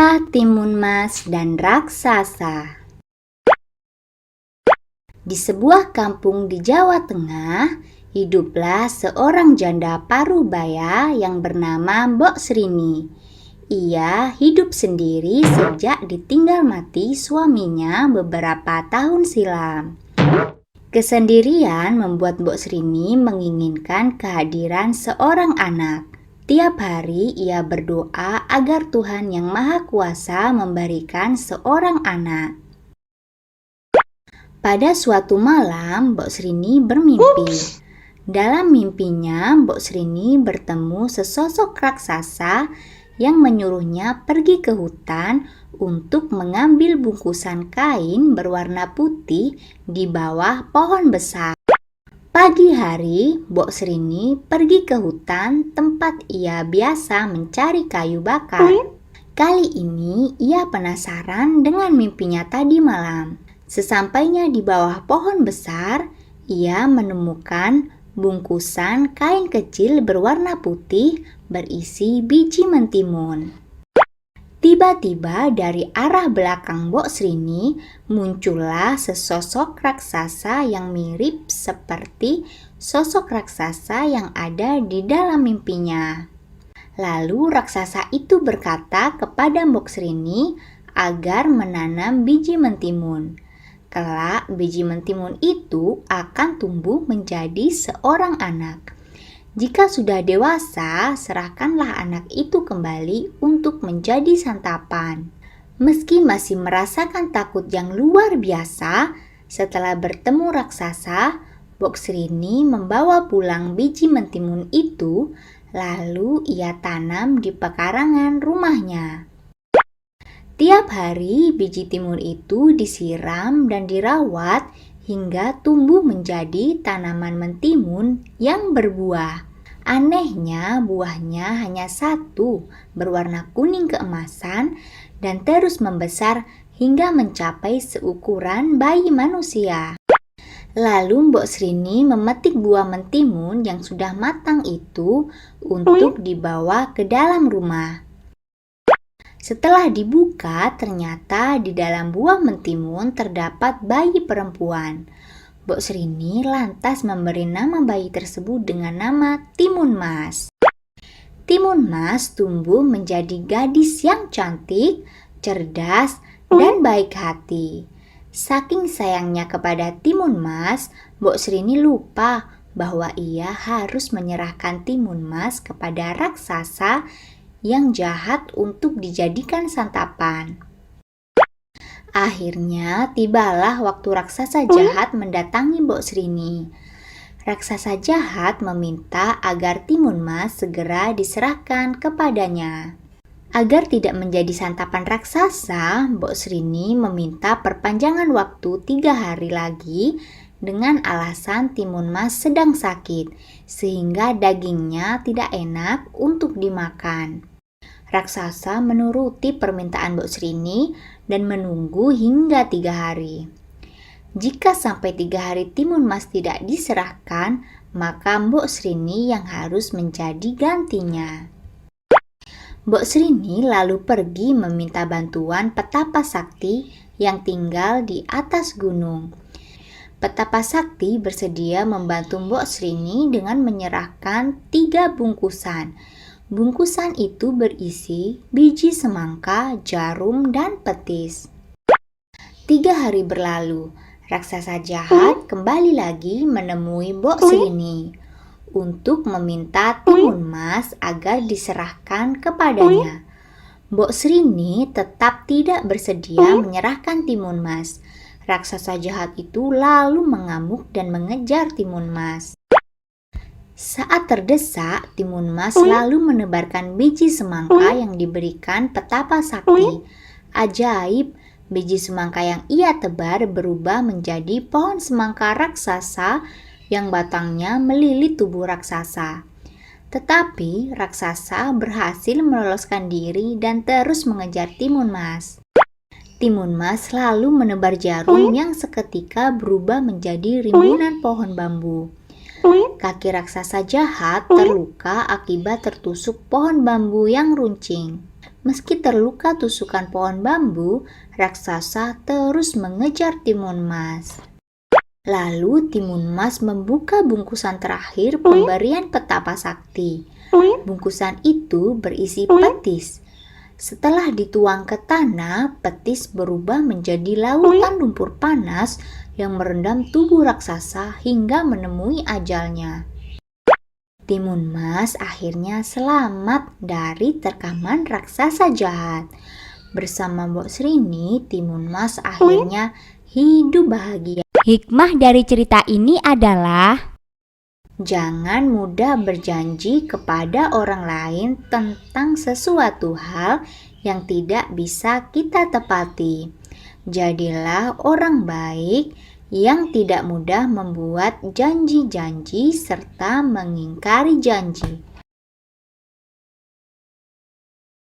Kisah Timun Mas dan Raksasa. Di sebuah kampung di Jawa Tengah, hiduplah seorang janda parubaya yang bernama Mbok Srini. Ia hidup sendiri sejak ditinggal mati suaminya beberapa tahun silam. Kesendirian membuat Mbok Srini menginginkan kehadiran seorang anak. Tiap hari ia berdoa agar Tuhan Yang Maha Kuasa memberikan seorang anak. Pada suatu malam, Mbok Srini bermimpi. Dalam mimpinya, Mbok Srini bertemu sesosok raksasa yang menyuruhnya pergi ke hutan untuk mengambil bungkusan kain berwarna putih di bawah pohon besar. Pagi hari, Mbok Srini pergi ke hutan tempat ia biasa mencari kayu bakar. Kali ini ia penasaran dengan mimpinya tadi malam. Sesampainya di bawah pohon besar, ia menemukan bungkusan kain kecil berwarna putih berisi biji mentimun. Tiba-tiba dari arah belakang Mbok Srini muncullah sesosok raksasa yang mirip seperti sosok raksasa yang ada di dalam mimpinya. Lalu raksasa itu berkata kepada Mbok Srini agar menanam biji mentimun. Kelak biji mentimun itu akan tumbuh menjadi seorang anak. Jika sudah dewasa, serahkanlah anak itu kembali untuk menjadi santapan. Meski masih merasakan takut yang luar biasa, setelah bertemu raksasa, Mbok Srini membawa pulang biji mentimun itu, lalu ia tanam di pekarangan rumahnya. Tiap hari biji timun itu disiram dan dirawat hingga tumbuh menjadi tanaman mentimun yang berbuah. Anehnya, buahnya hanya satu, berwarna kuning keemasan dan terus membesar hingga mencapai seukuran bayi manusia. Lalu Mbok Srini memetik buah mentimun yang sudah matang itu untuk dibawa ke dalam rumah. Setelah dibuka, ternyata di dalam buah mentimun terdapat bayi perempuan. Mbok Srini lantas memberi nama bayi tersebut dengan nama Timun Mas. Timun Mas tumbuh menjadi gadis yang cantik, cerdas, dan baik hati. Saking sayangnya kepada Timun Mas, Mbok Srini lupa bahwa ia harus menyerahkan Timun Mas kepada raksasa yang jahat untuk dijadikan santapan. Akhirnya tibalah waktu raksasa jahat mendatangi Mbok Srini. Raksasa jahat meminta agar Timun Mas segera diserahkan kepadanya. Agar tidak menjadi santapan raksasa, Mbok Srini meminta perpanjangan waktu 3 hari lagi dengan alasan Timun Mas sedang sakit, sehingga dagingnya tidak enak untuk dimakan. Raksasa menuruti permintaan Mbok Srini dan menunggu hingga 3 hari. Jika sampai 3 hari Timun Mas tidak diserahkan, maka Mbok Srini yang harus menjadi gantinya. Mbok Srini lalu pergi meminta bantuan petapa sakti yang tinggal di atas gunung. Petapa sakti bersedia membantu Mbok Srini dengan menyerahkan 3 bungkusan. Bungkusan itu berisi biji semangka, jarum, dan petis. 3 hari berlalu, raksasa jahat kembali lagi menemui Mbok Srini untuk meminta Timun Mas agar diserahkan kepadanya. Mbok Srini tetap tidak bersedia menyerahkan Timun Mas. Raksasa jahat itu lalu mengamuk dan mengejar Timun Mas. Saat terdesak, Timun Mas lalu menebarkan biji semangka yang diberikan petapa sakti. Ajaib, biji semangka yang ia tebar berubah menjadi pohon semangka raksasa yang batangnya melilit tubuh raksasa. Tetapi raksasa berhasil meloloskan diri dan terus mengejar Timun Mas. Timun Mas lalu menebar jarum yang seketika berubah menjadi rimbunan pohon bambu. Kaki raksasa jahat terluka akibat tertusuk pohon bambu yang runcing. Meski terluka tusukan pohon bambu, raksasa terus mengejar Timun Mas. Lalu Timun Mas membuka bungkusan terakhir pemberian petapa sakti. Bungkusan itu berisi petis. Setelah dituang ke tanah, petis berubah menjadi lautan lumpur panas yang merendam tubuh raksasa hingga menemui ajalnya. Timun Mas akhirnya selamat dari terkaman raksasa jahat. Bersama Mbok Srini, Timun Mas akhirnya hidup bahagia. Hikmah dari cerita ini adalah jangan mudah berjanji kepada orang lain tentang sesuatu hal yang tidak bisa kita tepati. Jadilah orang baik yang tidak mudah membuat janji-janji serta mengingkari janji.